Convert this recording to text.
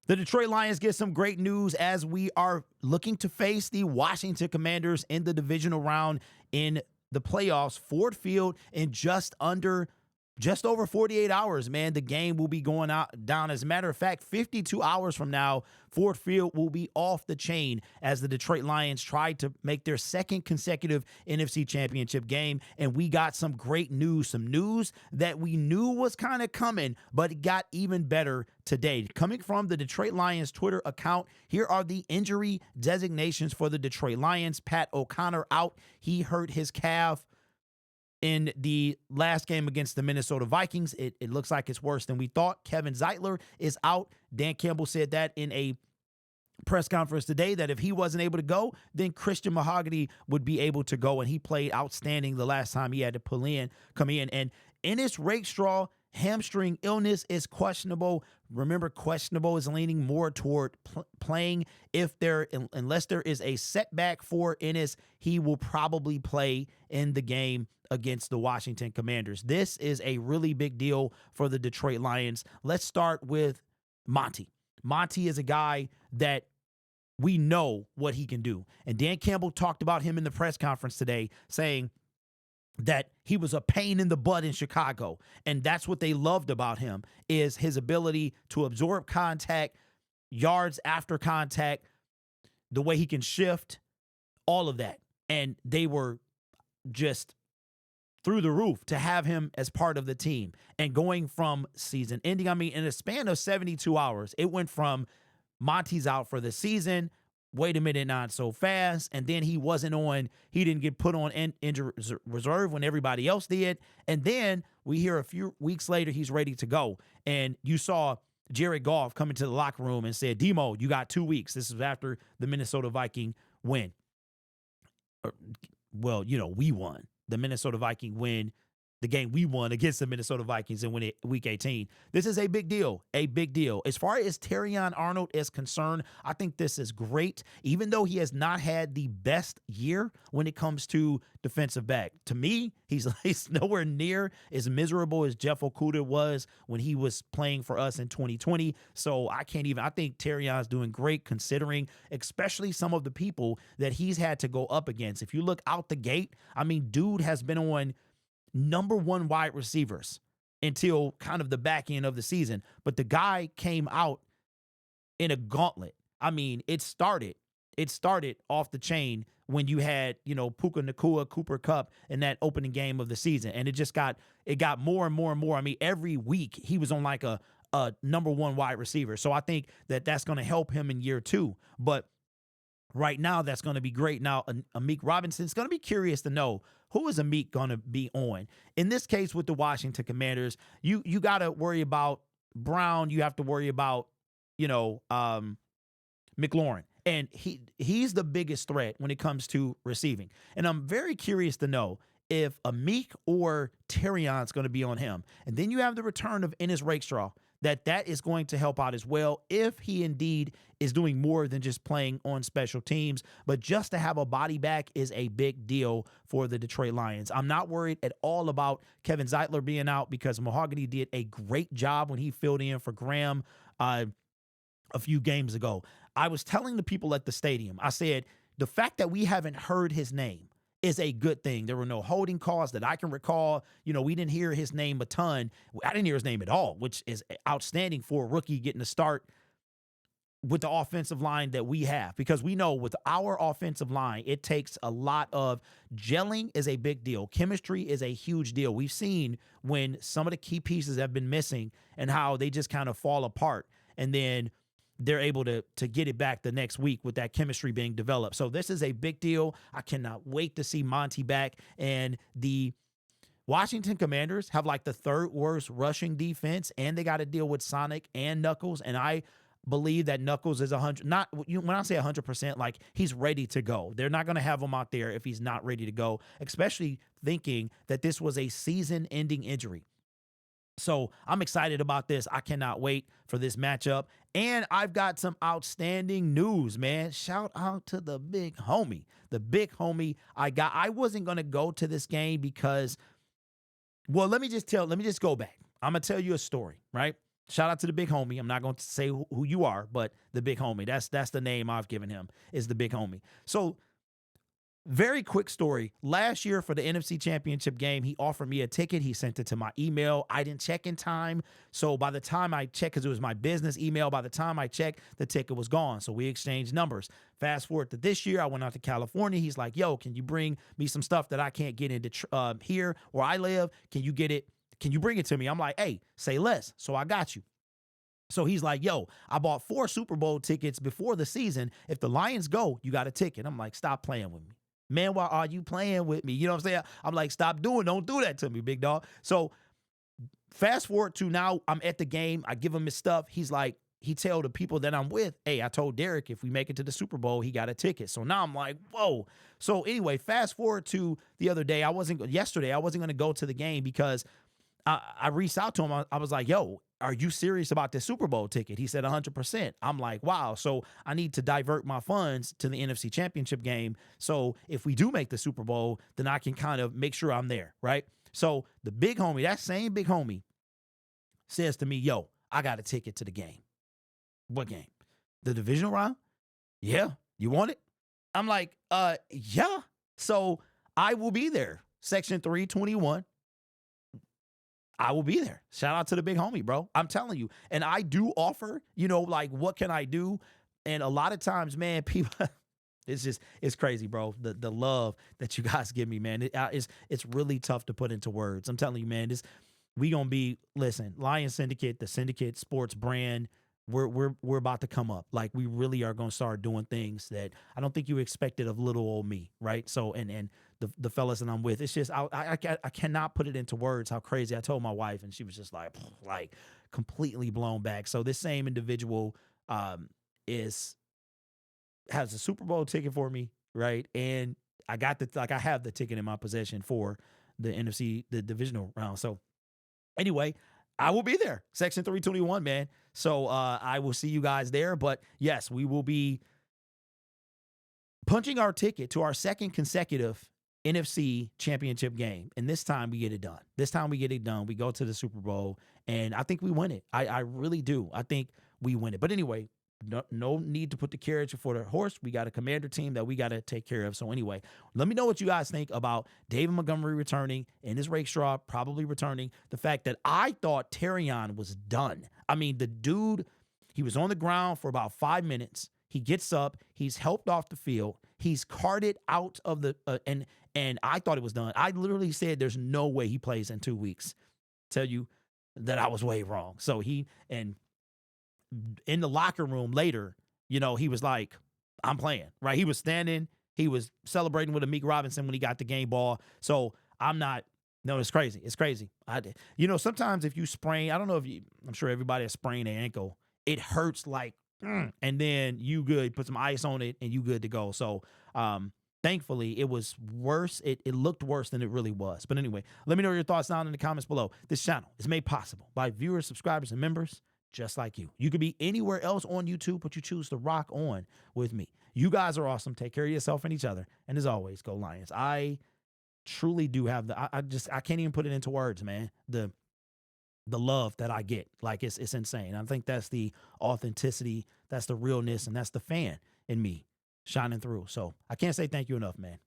The Detroit Lions get some great news as we are looking to face the Washington Commanders in the divisional round in the playoffs. Ford Field in just over 48 hours, man. The game will be going down. As a matter of fact, 52 hours from now, Ford Field will be off the chain as the Detroit Lions try to make their second consecutive NFC Championship game. And we got some great news, some news that we knew was kind of coming, but it got even better today. Coming from the Detroit Lions Twitter account, here are the injury designations for the Detroit Lions. Pat O'Connor out. He hurt his calf in the last game against the Minnesota Vikings. It looks like it's worse than we thought. Kevin Zeitler is out. Dan Campbell said that in a press conference today, that if he wasn't able to go, then Christian Mahogany would be able to go, and he played outstanding the last time he had to come in. And Ennis Rakestraw, hamstring illness is questionable. Remember, questionable is leaning more toward playing. Unless there is a setback for Ennis, he will probably play in the game against the Washington Commanders. This is a really big deal for the Detroit Lions. Let's start with Monty. Monty is a guy that we know what he can do. And Dan Campbell talked about him in the press conference today, saying that he was a pain in the butt in Chicago. And that's what they loved about him, is his ability to absorb contact, yards after contact, the way he can shift, all of that. And they were just through the roof to have him as part of the team. And going from season ending, I mean, in a span of 72 hours, it went from Monty's out for the season, wait a minute, not so fast, and then he didn't get put on injury reserve when everybody else did, and then we hear a few weeks later he's ready to go. And you saw Jared Goff come into the locker room and said, DMO, you got 2 weeks. This is after the Minnesota Viking win. Well, we won. The Minnesota Viking win the game we won against the Minnesota Vikings in Week 18. This is a big deal, As far as Terrion Arnold is concerned, I think this is great, even though he has not had the best year when it comes to defensive back. To me, he's nowhere near as miserable as Jeff Okudah was when he was playing for us in 2020. So I think Terrion's doing great, considering especially some of the people that he's had to go up against. If you look out the gate, I mean, dude has been on number one wide receivers until kind of the back end of the season. But the guy came out in a gauntlet. I mean, it started off the chain when you had, Puka Nacua, Cooper Kupp in that opening game of the season. And it got more and more and more. I mean, every week he was on like a number one wide receiver. So I think that's going to help him in year two. But right now, that's going to be great. Now, Amik Robinson's going to be curious to know, who is Amik going to be on? In this case with the Washington Commanders, you got to worry about Brown. You have to worry about, McLaurin. And he's the biggest threat when it comes to receiving. And I'm very curious to know if Amik or Terrion's going to be on him. And then you have the return of Ennis Rakestraw. That is going to help out as well, if he indeed is doing more than just playing on special teams. But just to have a body back is a big deal for the Detroit Lions. I'm not worried at all about Kevin Zeitler being out, because Mahogany did a great job when he filled in for Graham a few games ago. I was telling the people at the stadium, I said, the fact that we haven't heard his name is a good thing. There were no holding calls that I can recall. We didn't hear his name a ton. I didn't hear his name at all, which is outstanding for a rookie getting to start with the offensive line that we have, because we know with our offensive line, it takes a lot of gelling is a big deal. Chemistry is a huge deal. We've seen when some of the key pieces have been missing and how they just kind of fall apart, and then they're able to get it back the next week with that chemistry being developed. So this is a big deal. I cannot wait to see Monty back. And the Washington Commanders have like the third worst rushing defense, and they got to deal with Sonic and Knuckles. And I believe that Knuckles is 100. Not when I say 100%, like he's ready to go. They're not going to have him out there if he's not ready to go, especially thinking that this was a season-ending injury. So I'm excited about this. I cannot wait for this matchup. And I've got some outstanding news, man. Shout out to the big homie. The big homie I wasn't going to go to this game because, well, let me just go back. I'm going to tell you a story, right? Shout out to the big homie. I'm not going to say who you are, but the big homie. That's the name I've given him, is the big homie. So very quick story. Last year for the NFC Championship game, he offered me a ticket. He sent it to my email. I didn't check in time. So by the time I checked, because it was my business email, by the time I checked, the ticket was gone. So we exchanged numbers. Fast forward to this year, I went out to California. He's like, yo, can you bring me some stuff that I can't get into here where I live? Can you get it? Can you bring it to me? I'm like, hey, say less. So I got you. So he's like, yo, I bought 4 Super Bowl tickets before the season. If the Lions go, you got a ticket. I'm like, stop playing with me. Man, why are you playing with me? You know what I'm saying? I'm like, don't do that to me, big dog. So fast forward to now, I'm at the game. I give him his stuff. He's like, he tell the people that I'm with, hey, I told Derek if we make it to the Super Bowl, he got a ticket. So now I'm like, whoa. So anyway, fast forward to the other day. Yesterday, I wasn't going to go to the game because I reached out to him. I was like, yo, are you serious about this Super Bowl ticket? He said 100%. I'm like, wow. So I need to divert my funds to the NFC Championship game. So if we do make the Super Bowl, then I can kind of make sure I'm there, right? So the big homie, that same big homie, says to me, yo, I got a ticket to the game. What game? The divisional round? Yeah. You want it? I'm like, yeah. So I will be there. Section 321. I will be there. Shout out to the big homie, bro. I'm telling you. And I do offer, like, what can I do? And a lot of times, man, people, it's crazy, bro. The love that you guys give me, man. It's really tough to put into words. I'm telling you, man, we going to be, listen, Lions Syndicate, the Syndicate sports brand, we're about to come up. Like, we really are going to start doing things that I don't think you expected of little old me, right? So, and the fellas that I'm with, it's just, I cannot put it into words how crazy. I told my wife, and she was just like completely blown back. So this same individual has a Super Bowl ticket for me, right? And I have the ticket in my possession for the NFC, the divisional round. So anyway, I will be there. Section 321, man. So I will see you guys there. But yes, we will be punching our ticket to our second consecutive NFC Championship game. And this time we get it done. We go to the Super Bowl, and I think we win it. I really do. I think we win it. But anyway, no need to put the carriage before the horse. We got a commander team that we got to take care of. So anyway, let me know what you guys think about David Montgomery returning and his Rakestraw probably returning. The fact that I thought Terrion was done. I mean, the dude, he was on the ground for about 5 minutes. He gets up. He's helped off the field. He's carted out of the and I thought it was done. I literally said there's no way he plays in 2 weeks. Tell you that I was way wrong. So in the locker room later, he was like, I'm playing, right? He was standing. He was celebrating with Amik Robinson when he got the game ball. So it's crazy. It's crazy. Sometimes if you sprain, I'm sure everybody has sprained their ankle. It hurts like, and then you good, put some ice on it and you good to go. So, thankfully it was worse. It looked worse than it really was. But anyway, let me know your thoughts down in the comments below. This channel is made possible by viewers, subscribers, and members just like you. You could be anywhere else on YouTube, but you choose to rock on with me. You guys are awesome. Take care of yourself and each other. And as always, go Lions. I truly do have I can't even put it into words, man. The love that I get, like it's insane. I think that's the authenticity, that's the realness, and that's the fan in me shining through. So I can't say thank you enough, man.